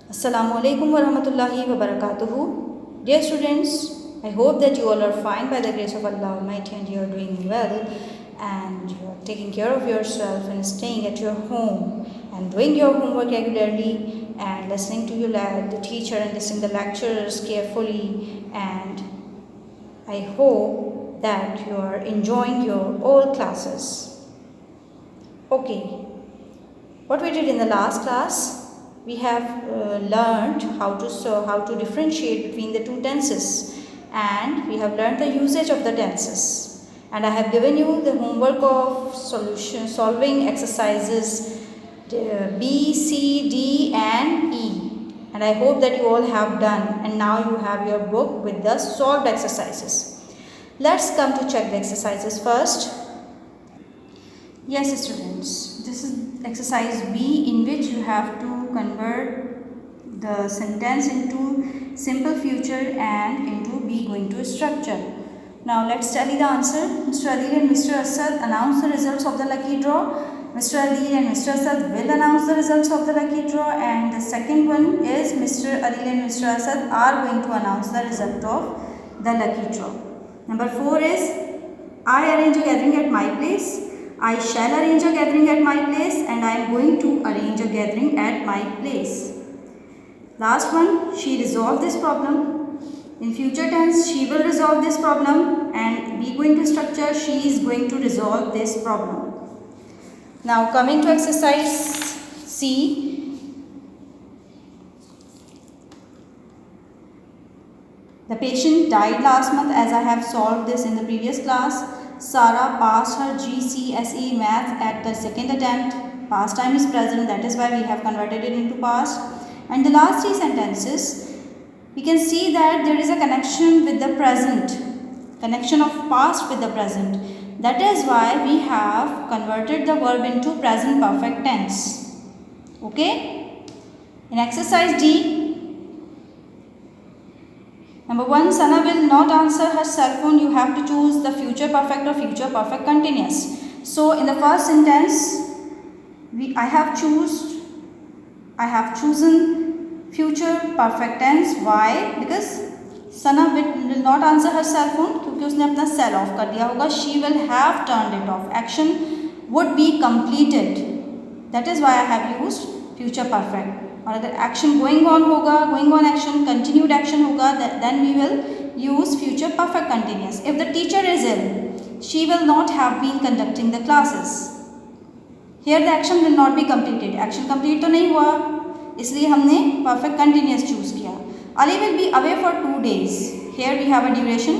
Assalamu alaikum wa rahmatullahi wa barakatuhu. Dear students, I hope that you all are fine by the grace of Allah Almighty and you are doing well and you are taking care of yourself and staying at your home and doing your homework regularly and listening to the teacher and listening to the lecturers carefully, and I hope that you are enjoying your all classes. Okay, what we did in the last class, we have learned how to differentiate between the two tenses, and we have learned the usage of the tenses, and I have given you the homework of solving exercises B, C, D and E, and I hope that you all have done, and now you have your book with the solved exercises. Let's come to check the exercises first. Yes students, this is exercise B, in which you have to convert the sentence into simple future and into be going to structure. Now let's study the answer. Mr. Adil and Mr. Asad announce the results of the lucky draw. Mr. Adil and Mr. Asad will announce the results of the lucky draw, and the second one is Mr. Adil and Mr. Asad are going to announce the result of the lucky draw. Number 4 is I arrange a gathering at my place. I shall arrange a gathering at my place, and I am going to arrange a gathering at my place. Last one, she resolved this problem. In future tense, she will resolve this problem, and be going to structure, she is going to resolve this problem. Now coming to exercise C. The patient died last month, as I have solved this in the previous class. Sarah passed her GCSE math at the second attempt. Past time is present, that is why we have converted it into past. And the last three sentences, we can see that there is a connection with the present, connection of past with the present. That is why we have converted the verb into present perfect tense. Okay? In exercise D, number 1, Sana will not answer her cell phone. You have to choose the future perfect or future perfect continuous. So in the first sentence, I have chosen future perfect tense. Why? Because Sana will not answer her cell phone क्योंकि उसने अपना cell off कर दिया होगा. She will have turned it off. Action would be completed. That is why I have used future perfect. और अगर action going on होगा, going on action, continued action होगा, then we will use future perfect continuous. If the teacher is ill, she will not have been conducting the classes. Here the action will not be completed. Action complete तो नहीं हुआ, इसलिए हमने perfect continuous choose किया. Ali will be away for 2 days. Here we have a duration,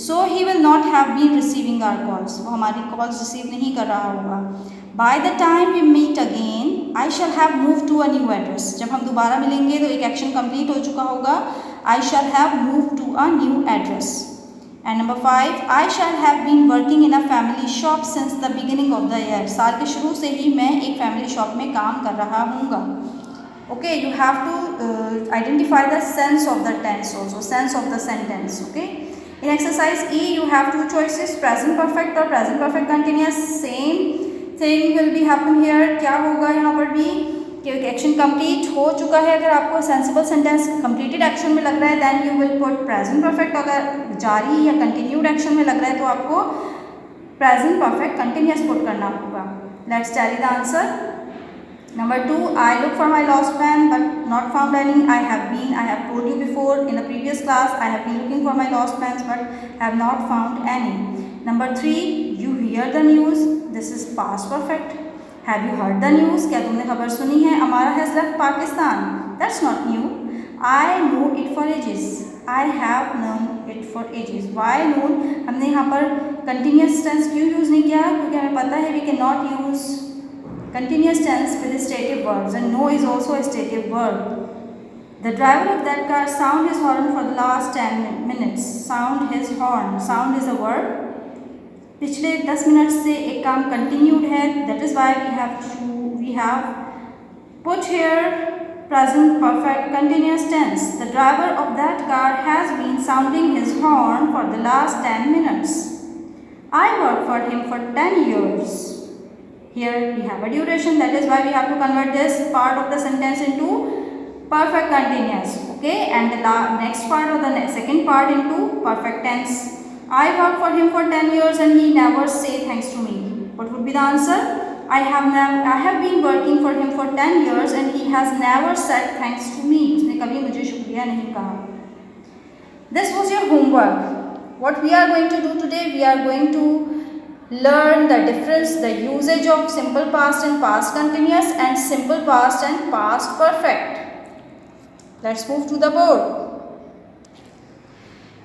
so he will not have been receiving our calls. वो हमारी calls receive नहीं कर रहा होगा. By the time we meet again, I shall have moved to a new address. जब हम दोबारा मिलेंगे तो एक एक्शन कंप्लीट हो चुका होगा. I shall have moved to a new address. And number 5, I shall have been working in a family shop since the beginning of the year. साल के शुरू से ही मैं एक फैमिली शॉप में काम कर रहा हूँगा. Okay, you have to identify the sense of the tense also, sense of the sentence. Okay. In exercise E, you have 2 choices, present perfect or present perfect continuous. Same thing will be happen here. क्या होगा यहाँ पर भी कि action complete हो चुका है. अगर आपको सेंसिबल सेंटेंस कंप्लीटेड एक्शन में लग रहा है, then you will put present perfect. अगर जारी या कंटिन्यूड एक्शन में लग रहा है तो आपको प्रेजेंट परफेक्ट कंटिन्यूस पुट करना होगा. Let's tally the answer. Number 2, I look for my lost pen but not found any. I have told you before in the previous class, I have been looking for my lost pens but have not found any. Number 3, you hear the news. This is past perfect. Have you heard the news? क्या तुमने खबर सुनी है? Amara has left Pakistan. That's not new. I know it for ages. I have known it for ages. Why known? हमने यहाँ पर continuous tense क्यों use नहीं किया? क्योंकि हमें पता है we cannot use continuous tense with stative verbs, and know is also a stative verb. The driver of that car sound his horn for the last 10 minutes. Sound his horn. Sound is a verb. पिछले 10 minute से एक काम continued है. That is why we have put here present perfect continuous tense. The driver of that car has been sounding his horn for the last 10 minutes. I worked for him for 10 years. Here we have a duration, that is why we have to convert this part of the sentence into perfect continuous. Okay, and the next part or the second part into perfect tense. I worked for him for 10 years and he never say thanks to me. What would be the answer? I have been working for him for 10 years and he has never said thanks to me. उसने कभी मुझे शुक्रिया नहीं कहा. This was your homework. What we are going to do today, we are going to learn the difference, the usage of simple past and past continuous and simple past and past perfect. Let's move to the board.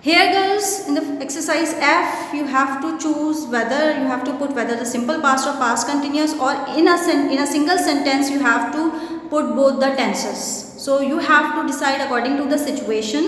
Here girls, in the exercise F, you have to choose whether you have to put whether the simple past or past continuous, or in a single sentence you have to put both the tenses. So you have to decide according to the situation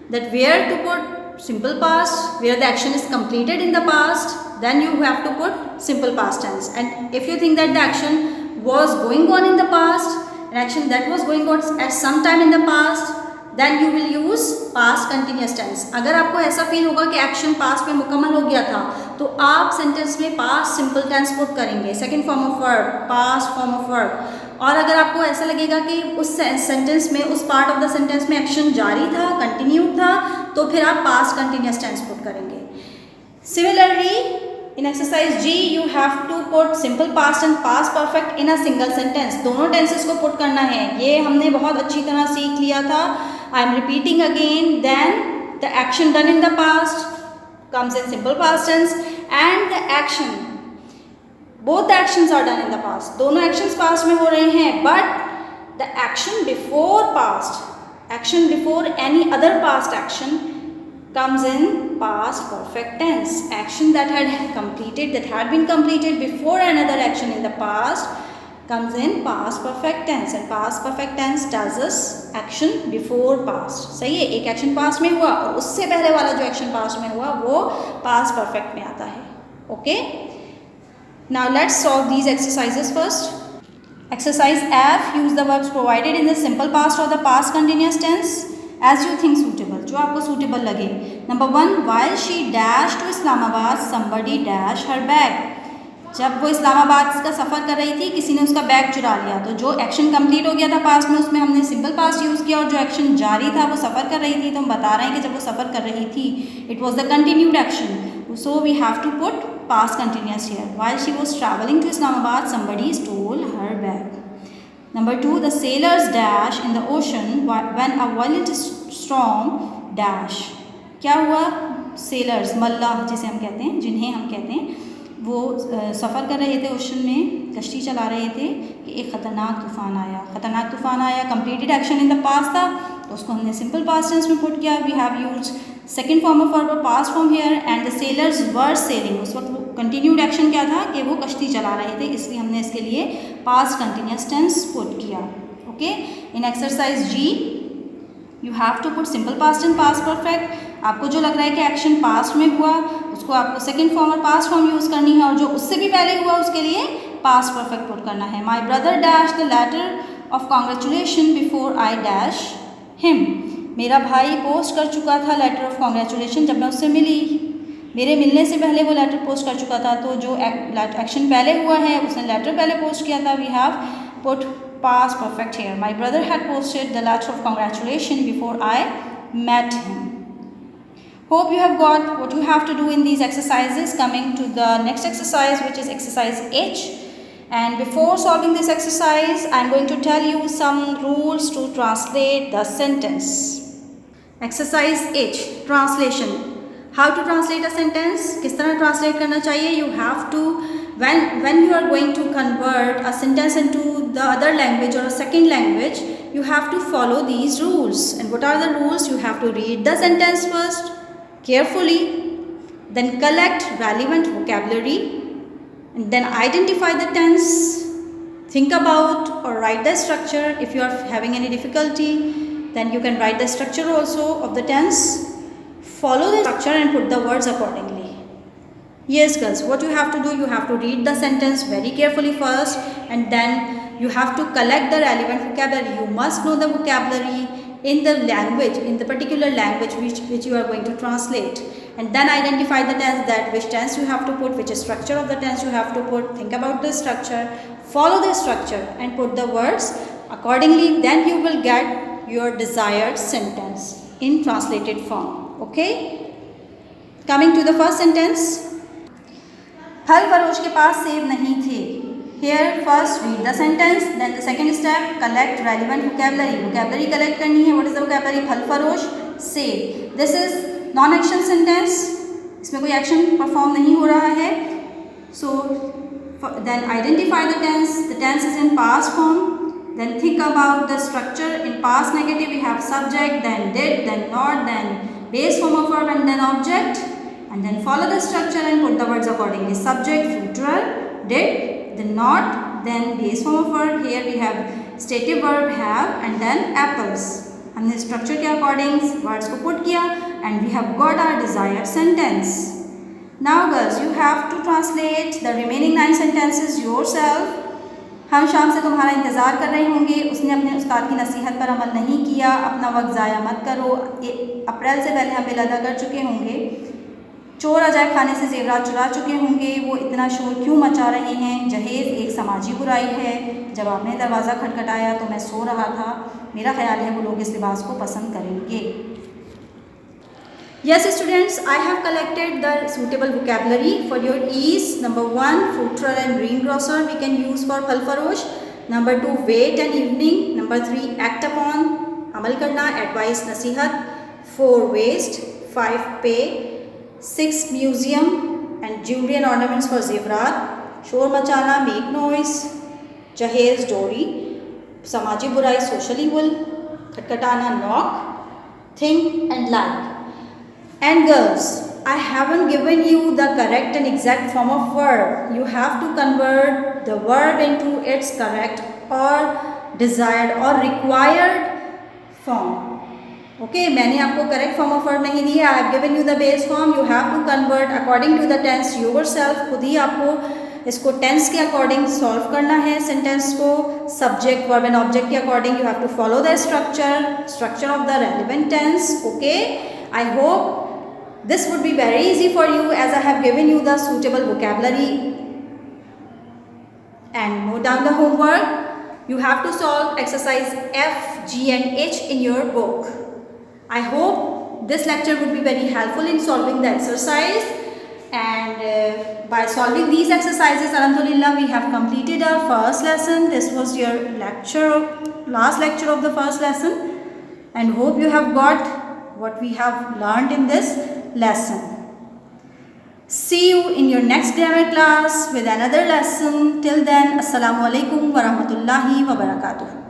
that where to put simple past, where the action is completed in the past, then you have to put simple past tense. And if you think that the action was going on in the past, an action that was going on at some time in the past, then you will use past continuous tense. अगर आपको ऐसा feel होगा कि action past में मुकम्मल हो गया था, तो आप सेंटेंस में पास्ट सिंपल टेंस पुट करेंगे, second form of verb, past form of verb. और अगर आपको ऐसा लगेगा कि उस सेंटेंस में, उस पार्ट ऑफ द सेंटेंस में एक्शन जारी था, कंटिन्यू था, तो फिर आप पास्ट कंटिन्यूस टेंस पुट करेंगे. Similarly in exercise G you have to put simple past and past perfect in a single sentence. दोनों टेंसेस को पुट करना है. ये हमने बहुत अच्छी तरह सीख लिया था. I am repeating again. Then the action done in the past comes in simple past tense and the action, both the actions are done in the past. दोनों actions past में हो रहे हैं, but the action before past, action before any other past action comes in past perfect tense. Action that had been completed before another action in the past comes in past perfect tense, and past perfect tense tells us action before past. सही है, एक action past में हुआ और उससे पहले वाला जो action past में हुआ वो past perfect में आता है. Okay, now let's solve these exercises first. Exercise F, use the verbs provided in the simple past or the past continuous tense as you think suitable, जो आपको suitable लगे. Number 1, while she dashed to Islamabad, somebody dashed her bag. जब वो इस्लामाबाद का सफ़र कर रही थी, किसी ने उसका बैग चुरा लिया. तो जो एक्शन कंप्लीट हो गया था पास्ट में, उसमें हमने सिंपल पास्ट यूज़ किया, और जो एक्शन जारी था, वो सफ़र कर रही थी, तो हम बता रहे हैं कि जब वो सफ़र कर रही थी, it was the continued action. So we have to put past continuous here. While she was travelling to Islamabad, somebody stole her bag. Number 2, the sailors dash in the ocean when a violent storm dash. क्या हुआ? sailors, मल्लाह जिसे हम कहते हैं, जिन्हें हम कहते हैं, वो सफ़र कर रहे थे ओशन में, कश्ती चला रहे थे कि एक ख़तरनाक तूफ़ान आया. Completed action in the past था, तो उसको हमने सिंपल पास्ट टेंस में पुट किया. We have used second form of verb, past form here, and the sellers were selling. उस वक्त वो कंटिन्यूड एक्शन क्या था कि वो कश्ती चला रहे थे, इसलिए हमने इसके लिए पास्ट कंटिन्यूस टेंस पुट किया. Okay, in exercise G you have to put simple past and past perfect. आपको जो लग रहा है कि एक्शन पास्ट में हुआ, उसको आपको सेकंड फॉर्म और पास्ट फॉर्म यूज़ करनी है, और जो उससे भी पहले हुआ उसके लिए पास्ट परफेक्ट पुट करना है. My brother dash the letter of congratulation before I dash him. मेरा भाई पोस्ट कर चुका था लेटर ऑफ कॉन्ग्रेचुलेशन जब मैं उससे मिली. मेरे मिलने से पहले वो लेटर पोस्ट कर चुका था, तो जो एक्शन पहले हुआ है उसने लेटर पहले पोस्ट किया था. We have put past perfect here. My brother had posted the letter of congratulation before I met him. Hope you have got what you have to do in these exercises. Coming to the next exercise, which is exercise H. And before solving this exercise, I am going to tell you some rules to translate the sentence. Exercise H, translation. How to translate a sentence? किस तरह translate करना चाहिए? You have to, when you are going to convert a sentence into the other language or a second language, you have to follow these rules. And what are the rules? You have to read the sentence first carefully, then collect relevant vocabulary, and then identify the tense, think about or write the structure. If you are having any difficulty, then you can write the structure also of the tense. Follow the structure and put the words accordingly. Yes girls, what you have to do, you have to read the sentence very carefully first, and then you have to collect the relevant vocabulary. You must know the vocabulary in the language, in the particular language which you are going to translate, and then identify the tense, that which tense you have to put, which structure of the tense you have to put. Think about the structure, follow the structure and put the words accordingly, then you will get your desired sentence in translated form. Okay? Coming to the first sentence. फल फरोश के पास सेब नहीं थे. Here first read the sentence, then the second step collect relevant vocabulary. Vocabulary collect करनी है. What is the vocabulary? फल फरोश, सेब. This is non-action sentence. इसमें कोई action perform नहीं हो रहा है. So then identify the tense. The tense is in past form. Then think about the structure. In past negative we have subject, then did, then not, then base form of verb and then object. And then follow the structure and put the words accordingly. Subject, future, did, then not, then base form of verb. Here we have stative verb have and then apples. हमने structure के according words को put किया and we have got our desired sentence. Now girls, you have to translate the remaining 9 sentences yourself. हम शाम से तुम्हारा इंतज़ार कर रहे होंगे. उसने अपने उस्ताद की नसीहत पर अमल नहीं किया. अपना वक्त ज़ाया मत करो. अप्रैल से पहले हम बिल अदा कर चुके होंगे. चोर अजायब खाने से जेवरात चुरा चुके होंगे. वो इतना शोर क्यों मचा रहे हैं? जहेज़ एक समाजी बुराई है. जब आपने दरवाज़ा खटखटाया तो मैं सो रहा था. मेरा ख्याल है वो लोग इस लिबास को पसंद करेंगे. Yes students, I have collected the suitable vocabulary for your ease. Number 1, fruiterer and greengrocer we can use for फल फरोश. Number 2, wait and evening. Number 3, act upon, अमल करना, advice नसीहत. 4, waste. 5, pay. 6, museum and jewelry and ornaments for zevrat. शोर मचाना, make noise. जहेज, डोरी. समाजी बुराई, social evil. खटखटाना, knock. Think and like. And girls, I haven't given you the correct and exact form of verb. You have to convert the verb into its correct or desired or required form. Okay, मैंने आपको correct form of verb नहीं दिया. I have given you the base form. You have to convert according to the tense yourself. खुद ही आपको इसको tense के according solve करना है sentence को. Subject, verb and object के according you have to follow the structure of the relevant tense. Okay, I hope this would be very easy for you as I have given you the suitable vocabulary. And note down the homework. You have to solve exercise F, G and H in your book. I hope this lecture would be very helpful in solving the exercise. And by solving these exercises, alhamdulillah, we have completed our first lesson. This was your last lecture of the first lesson. And hope you have got what we have learned in this lesson. See you in your next grammar class with another lesson. Till then, Assalamu alaikum wa rahmatullahi wa barakatuh.